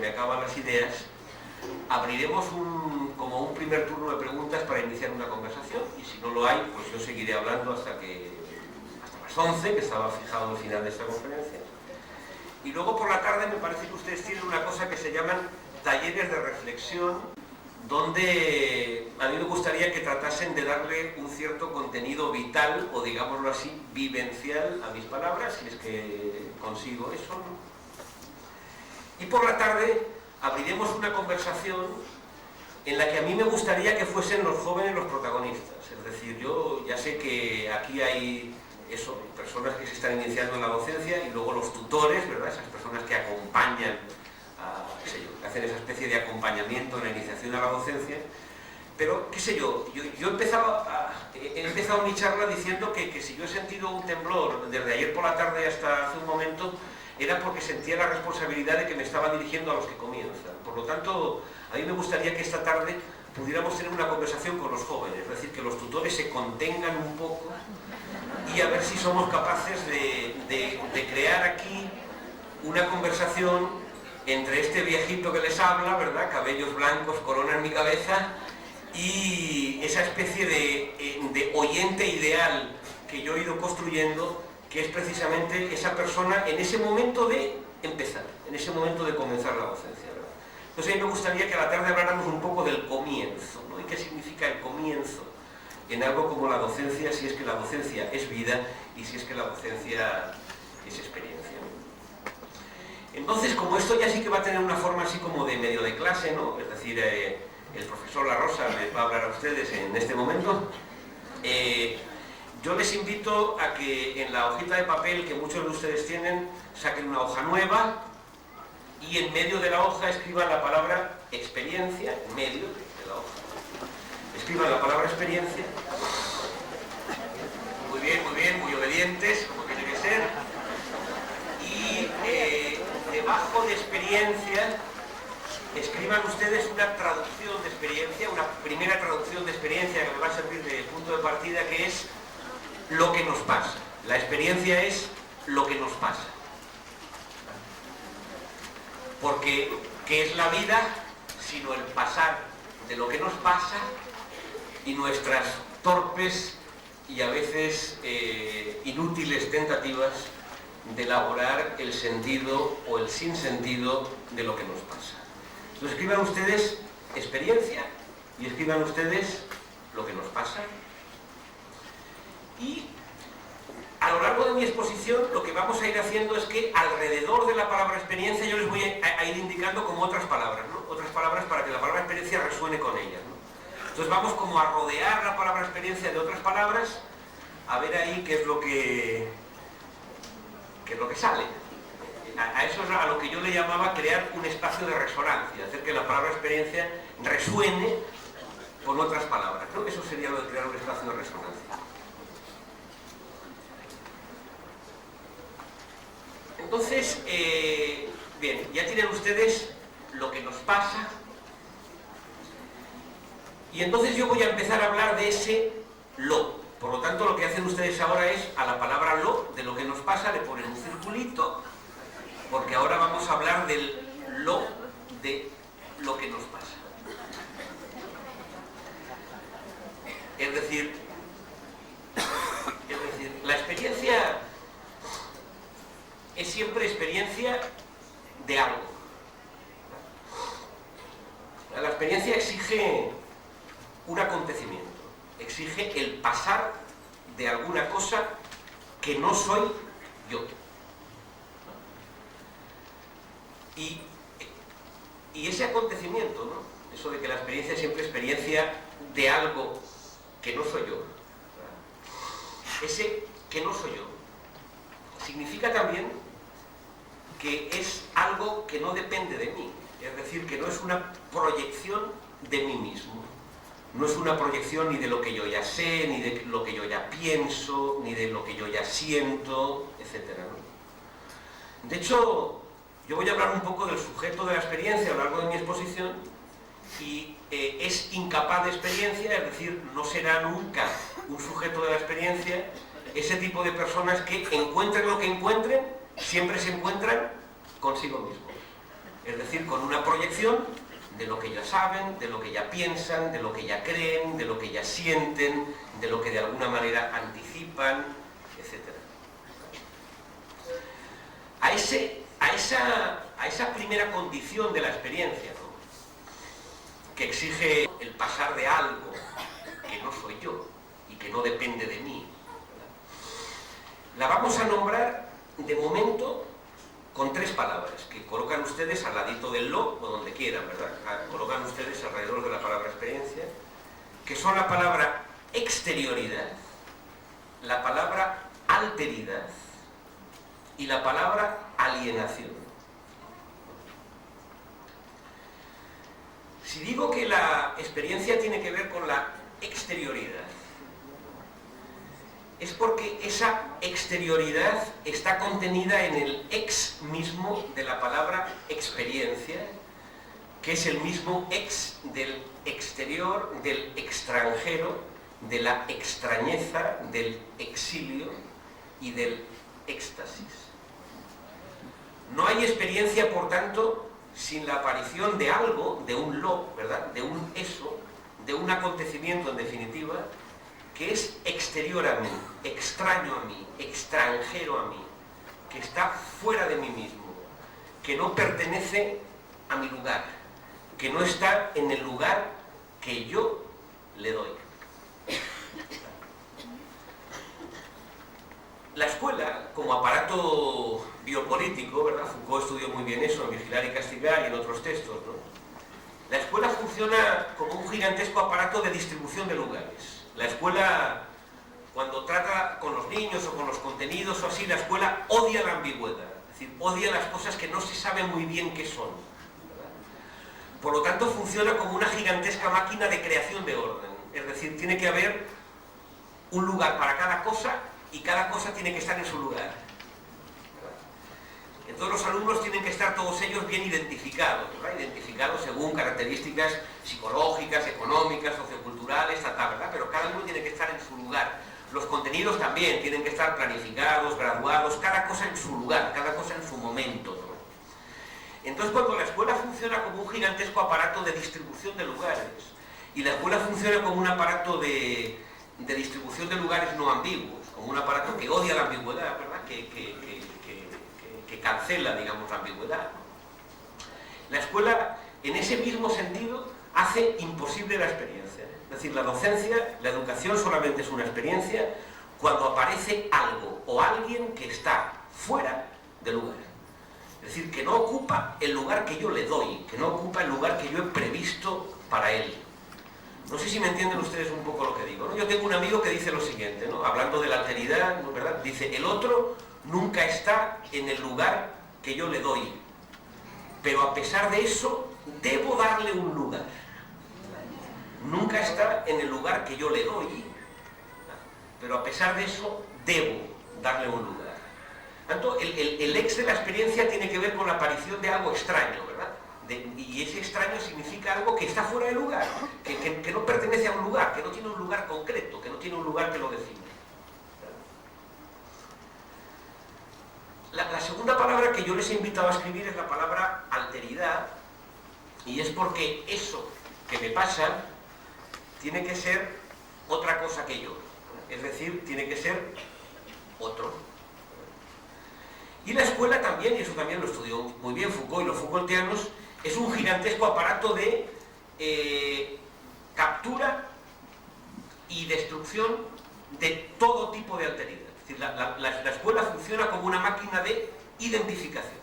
me acaban las ideas, abriremos como un primer turno de preguntas para iniciar una conversación, y si no lo hay, pues yo seguiré hablando hasta las 11, que estaba fijado el final de esta conferencia. Y luego por la tarde me parece que ustedes tienen una cosa que se llaman talleres de reflexión, donde a mí me gustaría que tratasen de darle un cierto contenido vital, o digámoslo así, vivencial a mis palabras, si es que consigo eso, ¿no? Y por la tarde abriremos una conversación en la que a mí me gustaría que fuesen los jóvenes los protagonistas. Es decir, yo ya sé que aquí hay personas que se están iniciando en la docencia, y luego los tutores, ¿verdad? Esas personas que acompañan, que hacen esa especie de acompañamiento en la iniciación a la docencia. Pero, qué sé yo he empezado mi charla diciendo que si yo he sentido un temblor desde ayer por la tarde hasta hace un momento, era porque sentía la responsabilidad de que me estaba dirigiendo a los que comienzan. Por lo tanto, a mí me gustaría que esta tarde pudiéramos tener una conversación con los jóvenes, es decir, que los tutores se contengan un poco, y a ver si somos capaces de crear aquí una conversación entre este viejito que les habla, ¿verdad?, cabellos blancos, corona en mi cabeza, y esa especie de oyente ideal que yo he ido construyendo, que es precisamente esa persona en ese momento de empezar, en ese momento de comenzar la docencia, ¿verdad? Entonces a mí me gustaría que a la tarde habláramos un poco del comienzo, ¿no? Y qué significa el comienzo en algo como la docencia, si es que la docencia es vida y si es que la docencia es experiencia, ¿no? Entonces, como esto ya sí que va a tener una forma así como de medio de clase, ¿no? Es decir, el profesor La Rosa les va a hablar a ustedes en este momento. Yo les invito a que en la hojita de papel que muchos de ustedes tienen, saquen una hoja nueva y en medio de la hoja escriban la palabra experiencia, en medio de la hoja. Escriban la palabra experiencia. Muy bien, muy obedientes, como tiene que ser. Y debajo de experiencia, escriban ustedes una traducción de experiencia, una primera traducción de experiencia que me va a servir de punto de partida, que es lo que nos pasa. La experiencia es lo que nos pasa. Porque, ¿qué es la vida sino el pasar de lo que nos pasa y nuestras torpes y a veces inútiles tentativas de elaborar el sentido o el sinsentido de lo que nos pasa? Entonces escriban ustedes experiencia y escriban ustedes lo que nos pasa. Y a lo largo de mi exposición lo que vamos a ir haciendo es que alrededor de la palabra experiencia yo les voy a ir indicando como otras palabras, ¿no? Otras palabras para que la palabra experiencia resuene con ellas, ¿no? Entonces vamos como a rodear la palabra experiencia de otras palabras, a ver ahí qué es lo que sale. A eso es a lo que yo le llamaba crear un espacio de resonancia, hacer que la palabra experiencia resuene con otras palabras, ¿no? Eso sería lo de crear un espacio de resonancia. Entonces, bien, ya tienen ustedes lo que nos pasa, y entonces yo voy a empezar a hablar de ese lo. Por lo tanto, lo que hacen ustedes ahora es, a la palabra lo, de lo que nos pasa, le ponen un circulito, porque ahora vamos a hablar del lo, de lo que nos pasa. Es decir, la experiencia es siempre experiencia de algo. La experiencia exige un acontecimiento, exige el pasar de alguna cosa que no soy yo. Y ese acontecimiento, ¿no? Eso de que la experiencia es siempre experiencia de algo que no soy yo, ese que no soy yo, significa también que es algo que no depende de mí, es decir, que no es una proyección de mí mismo, no es una proyección ni de lo que yo ya sé, ni de lo que yo ya pienso, ni de lo que yo ya siento, etc., ¿no? De hecho, yo voy a hablar un poco del sujeto de la experiencia a lo largo de mi exposición, y es incapaz de experiencia, es decir, no será nunca un sujeto de la experiencia ese tipo de personas que encuentren lo que encuentren, siempre se encuentran consigo mismos. es decir, con una proyección de lo que ya saben, de lo que ya piensan, de lo que ya creen, de lo que ya sienten, de lo que de alguna manera anticipan, etc. A esa primera condición de la experiencia, ¿no?, que exige el pasar de algo que no soy yo y que no depende de mí, ¿verdad?, la vamos a nombrar de momento con 3 palabras, que colocan ustedes al ladito del lo o donde quieran, ¿verdad? Colocan ustedes alrededor de la palabra experiencia, que son la palabra exterioridad, la palabra alteridad y la palabra alienación. Si digo que la experiencia tiene que ver con la exterioridad, es porque esa exterioridad está contenida en el ex mismo de la palabra experiencia, que es el mismo ex del exterior, del extranjero, de la extrañeza, del exilio y del éxtasis. No hay experiencia, por tanto, sin la aparición de algo, de un lo, ¿verdad?, de un eso, de un acontecimiento en definitiva, que es exterior a mí, extraño a mí, extranjero a mí, que está fuera de mí mismo, que no pertenece a mi lugar, que no está en el lugar que yo le doy. La escuela, como aparato biopolítico, ¿verdad?, Foucault estudió muy bien eso en Vigilar y Castigar y en otros textos, ¿no? La escuela funciona como un gigantesco aparato de distribución de lugares. La escuela, cuando trata con los niños o con los contenidos o así, la escuela odia la ambigüedad, es decir, odia las cosas que no se sabe muy bien qué son, ¿verdad? Por lo tanto, funciona como una gigantesca máquina de creación de orden, es decir, tiene que haber un lugar para cada cosa y cada cosa tiene que estar en su lugar, ¿verdad? Entonces los alumnos tienen que estar todos ellos bien identificados, ¿verdad?, identificados según características psicológicas, económicas, socioculturales, ¿verdad?, pero cada uno tiene que estar en su lugar. Los contenidos también tienen que estar planificados, graduados, cada cosa en su lugar, cada cosa en su momento, ¿no? Entonces, cuando la escuela funciona como un gigantesco aparato de distribución de lugares, y la escuela funciona como un aparato de distribución de lugares no ambiguos, como un aparato que odia la ambigüedad, ¿verdad?, que cancela, digamos, la ambigüedad, ¿no? La escuela, en ese mismo sentido, hace imposible la experiencia. Es decir, la docencia, la educación solamente es una experiencia cuando aparece algo o alguien que está fuera del lugar. Es decir, que no ocupa el lugar que yo le doy, que no ocupa el lugar que yo he previsto para él. No sé si me entienden ustedes un poco lo que digo, ¿no? Yo tengo un amigo que dice lo siguiente, ¿no?, hablando de la alteridad, ¿no?, ¿verdad?, dice, el otro nunca está en el lugar que yo le doy, pero a pesar de eso, debo darle un lugar. Nunca está en el lugar que yo le doy, pero a pesar de eso, debo darle un lugar. Tanto, el ex de la experiencia tiene que ver con la aparición de algo extraño, ¿verdad? Y ese extraño significa algo que está fuera de lugar, que no pertenece a un lugar, que no tiene un lugar concreto, que no tiene un lugar que lo define. La segunda palabra que yo les he invitado a escribir es la palabra alteridad, y es porque eso que me pasa tiene que ser otra cosa que yo, es decir, tiene que ser otro. Y la escuela también, y eso también lo estudió muy bien Foucault y los Foucaultianos, es un gigantesco aparato de captura y destrucción de todo tipo de alteridad. Es decir, la escuela funciona como una máquina de identificación,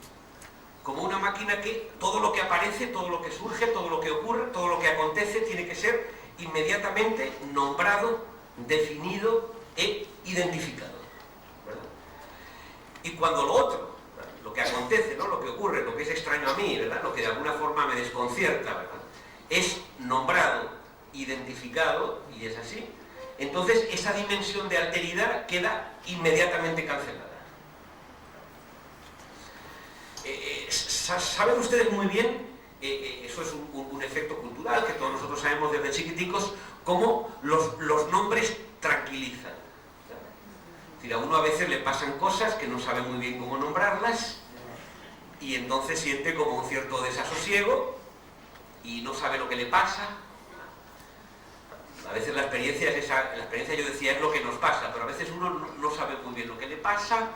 como una máquina que todo lo que aparece, todo lo que surge, todo lo que ocurre, todo lo que acontece tiene que ser inmediatamente nombrado, definido e identificado, ¿verdad? Y cuando lo otro, ¿verdad?, lo que acontece, ¿no?, lo que ocurre, lo que es extraño a mí, ¿verdad?, lo que de alguna forma me desconcierta, ¿verdad?, es nombrado, identificado, y es así, entonces esa dimensión de alteridad queda inmediatamente cancelada. Saben ustedes muy bien, eso es un efecto cultural que todos nosotros sabemos desde chiquiticos, cómo los nombres tranquilizan. Es decir, a uno a veces le pasan cosas que no sabe muy bien cómo nombrarlas, y entonces siente como un cierto desasosiego y no sabe lo que le pasa. A veces la experiencia es esa, la experiencia, yo decía, es lo que nos pasa, pero a veces uno no sabe muy bien lo que le pasa,